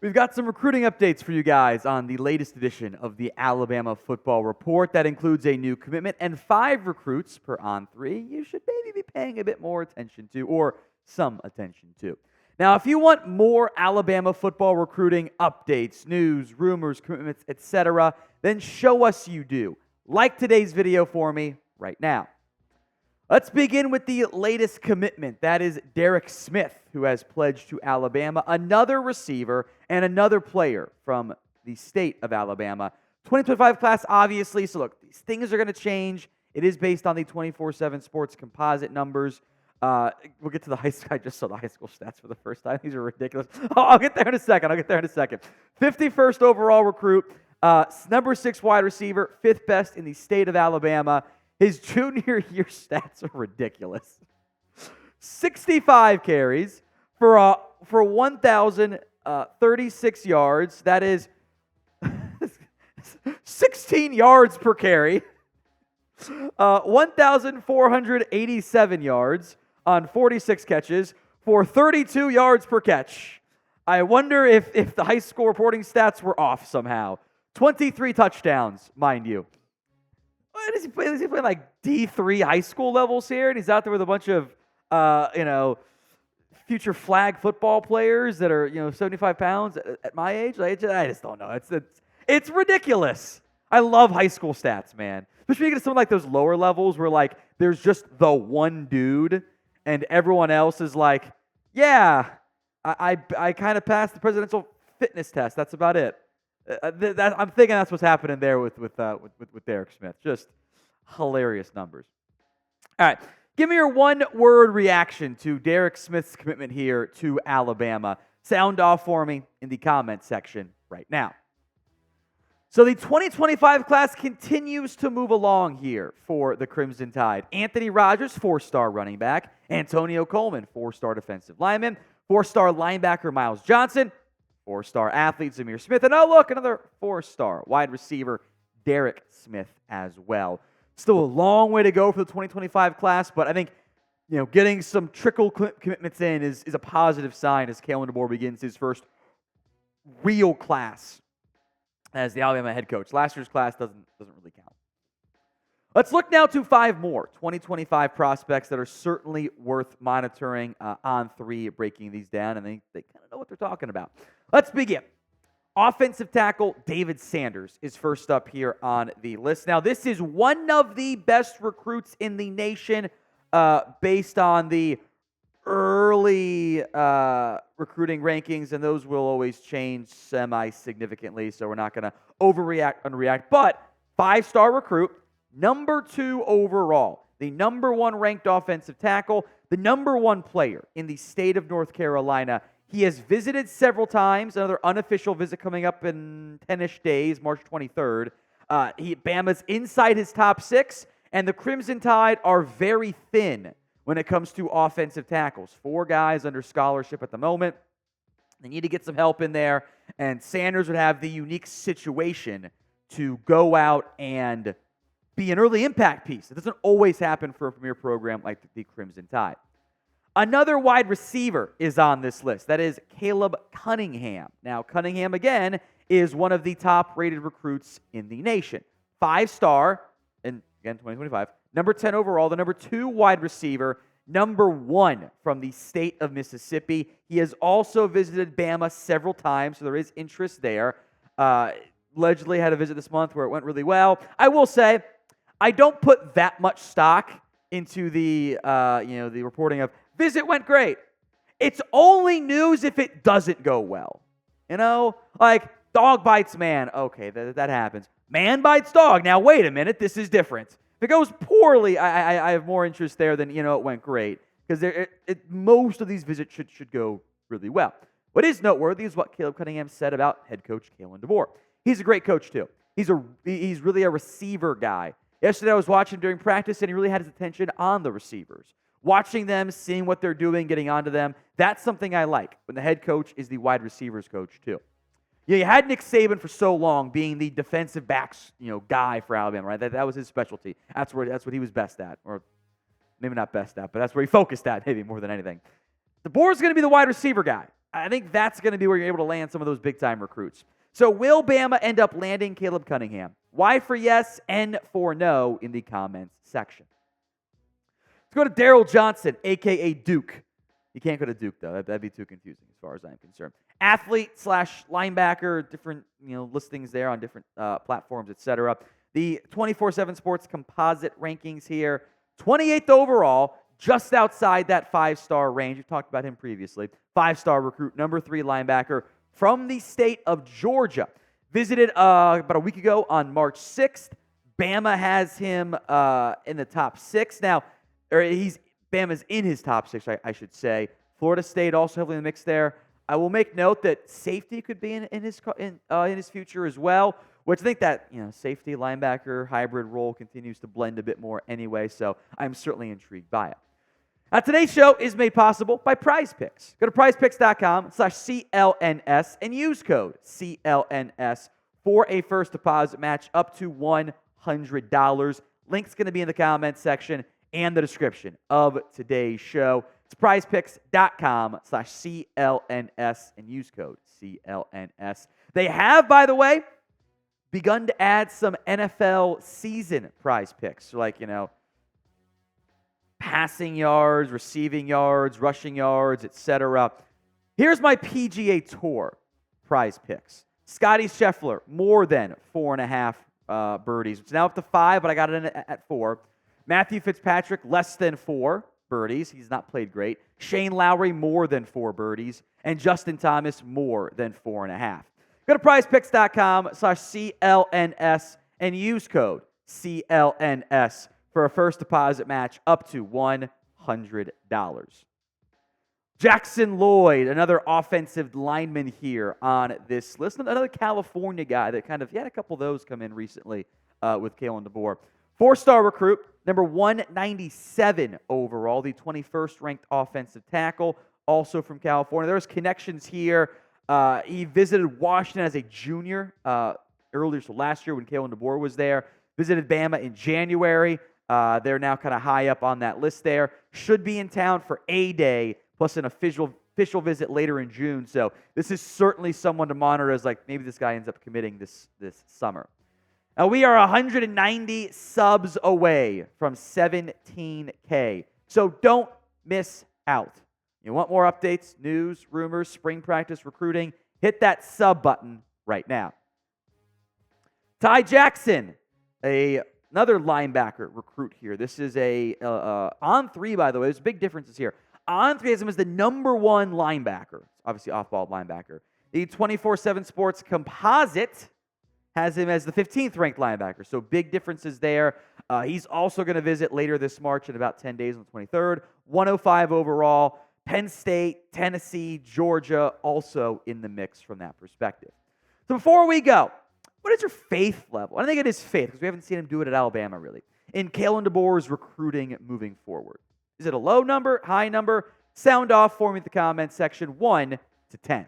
We've got some recruiting updates for you guys on the latest edition of the Alabama Football Report. That includes a new commitment and 5 recruits per On3 you should maybe be paying a bit more attention to, or some attention to. Now, if you want more Alabama football recruiting updates, news, rumors, commitments, etc., then show us you do. Like today's video for me right now. Let's begin with the latest commitment. That is Derick Smith, who has pledged to Alabama, another receiver and another player from the state of Alabama. 2025 class, obviously. So look, these things are going to change. It is based on the 24/7 Sports composite numbers. We'll get to the high school. I just saw the high school stats for the first time. These are ridiculous. I'll get there in a second. 51st overall recruit, number 6 wide receiver, 5th best in the state of Alabama. His junior year stats are ridiculous. 65 carries for 1,036 yards. That is 16 yards per carry. 1,487 yards on 46 catches for 32 yards per catch. I wonder if the high school reporting stats were off somehow. 23 touchdowns, mind you. Is he playing like D3 high school levels here? And he's out there with a bunch of, future flag football players that are, 75 pounds at my age. I just don't know. It's ridiculous. I love high school stats, man. Especially when you get to something like those lower levels where, like, there's just the one dude and everyone else is like, yeah, I kind of passed the presidential fitness test. That's about it. I'm thinking that's what's happening there with Derick Smith. Just hilarious numbers. All right, give me your one-word reaction to Derick Smith's commitment here to Alabama. Sound off for me in the comment section right now. So the 2025 class continues to move along here for the Crimson Tide. Anthony Rogers, 4-star running back. Antonio Coleman, 4-star defensive lineman. 4-star linebacker Miles Johnson. 4-star athlete Zamir Smith. And oh, look, another 4-star wide receiver Derick Smith as well. Still a long way to go for the 2025 class, but I think getting some trickle commitments in is a positive sign as Kalen DeBoer begins his first real class as the Alabama head coach. Last year's class doesn't really count. Let's look now to 5 more 2025 prospects that are certainly worth monitoring on 3, breaking these down, and they kind of know what they're talking about. Let's begin. Offensive tackle David Sanders is first up here on the list. Now, this is one of the best recruits in the nation based on the early recruiting rankings, and those will always change semi-significantly, so we're not going to underreact. But 5-star recruit, number 2 overall, the number 1 ranked offensive tackle, the number 1 player in the state of North Carolina. He has visited several times. Another unofficial visit coming up in 10-ish days, March 23rd. Bama's inside his top 6, and the Crimson Tide are very thin when it comes to offensive tackles. 4 guys under scholarship at the moment. They need to get some help in there, and Sanders would have the unique situation to go out and be an early impact piece. It doesn't always happen for a premier program like the Crimson Tide. Another wide receiver is on this list. That is Caleb Cunningham. Now, Cunningham, again, is one of the top-rated recruits in the nation. 5-star, and again, 2025. Number 10 overall, the number 2 wide receiver, number 1 from the state of Mississippi. He has also visited Bama several times, so there is interest there. Allegedly had a visit this month where it went really well. I will say, I don't put that much stock into the the reporting of visit went great. It's only news if it doesn't go well. Like dog bites man. Okay, that happens. Man bites dog. Now wait a minute, this is different. If it goes poorly, I have more interest there than it went great, because most of these visits should go really well. What is noteworthy is what Caleb Cunningham said about head coach Kalen DeBoer. He's a great coach too. He's really a receiver guy. Yesterday I was watching during practice, and he really had his attention on the receivers. Watching them, seeing what they're doing, getting onto them, that's something I like when the head coach is the wide receivers coach too. You had Nick Saban for so long being the defensive backs, guy for Alabama, right? That was his specialty. That's what he was best at, or maybe not best at, but that's where he focused at maybe more than anything. DeBoer's going to be the wide receiver guy. I think that's going to be where you're able to land some of those big-time recruits. So will Bama end up landing Caleb Cunningham? Y for yes, N for no in the comments section. Let's go to Daryl Johnson, a.k.a. Duke. You can't go to Duke, though. That'd be too confusing as far as I'm concerned. Athlete/linebacker, different listings there on different platforms, etc. The 24/7 Sports composite rankings here. 28th overall, just outside that 5-star range. We've talked about him previously. 5-star recruit, number 3 linebacker from the state of Georgia. Visited about a week ago on March 6th. Bama has him in the top 6 now. Bama's in his top 6, I should say. Florida State also heavily in the mix there. I will make note that safety could be in his future as well, which I think that safety linebacker hybrid role continues to blend a bit more anyway. So I'm certainly intrigued by it. Now, today's show is made possible by Prize Picks. Go to prizepicks.com/CLNS and use code CLNS for a first deposit match up to $100. Link's going to be in the comments section and the description of today's show. It's prizepicks.com/CLNS and use code CLNS. They have, by the way, begun to add some NFL season prize picks. So passing yards, receiving yards, rushing yards, etc. Here's my PGA Tour prize picks. Scotty Scheffler, more than 4.5 birdies. It's now up to 5, but I got it in at 4. Matthew Fitzpatrick, less than 4 birdies. He's not played great. Shane Lowry, more than 4 birdies. And Justin Thomas, more than 4.5. Go to prizepicks.com/CLNS and use code CLNS for a first deposit match up to $100. Jackson Lloyd, another offensive lineman here on this list. Another California guy that he had a couple of those come in recently with Kalen DeBoer. 4-star recruit, number 197 overall, the 21st ranked offensive tackle, also from California. There's connections here. He visited Washington as a junior earlier, so last year when Kalen DeBoer was there. Visited Bama in January. They're now kind of high up on that list there. Should be in town for A-Day, plus an official visit later in June. So this is certainly someone to monitor as maybe this guy ends up committing this summer. Now, we are 190 subs away from 17K. So don't miss out. You want more updates, news, rumors, spring practice, recruiting? Hit that sub button right now. Ty Jackson, another linebacker recruit here. This is on 3, by the way. There's big differences here. On 3 has him as the number 1 linebacker. Obviously, off-ball linebacker. The 24/7 Sports composite has him as the 15th ranked linebacker. So big differences there. He's also going to visit later this March in about 10 days on the 23rd. 105 overall. Penn State, Tennessee, Georgia also in the mix from that perspective. So before we go, what is your faith level? I think it is faith because we haven't seen him do it at Alabama really. In Kalen DeBoer's recruiting moving forward. Is it a low number, high number? Sound off for me in the comments section, 1 to 10.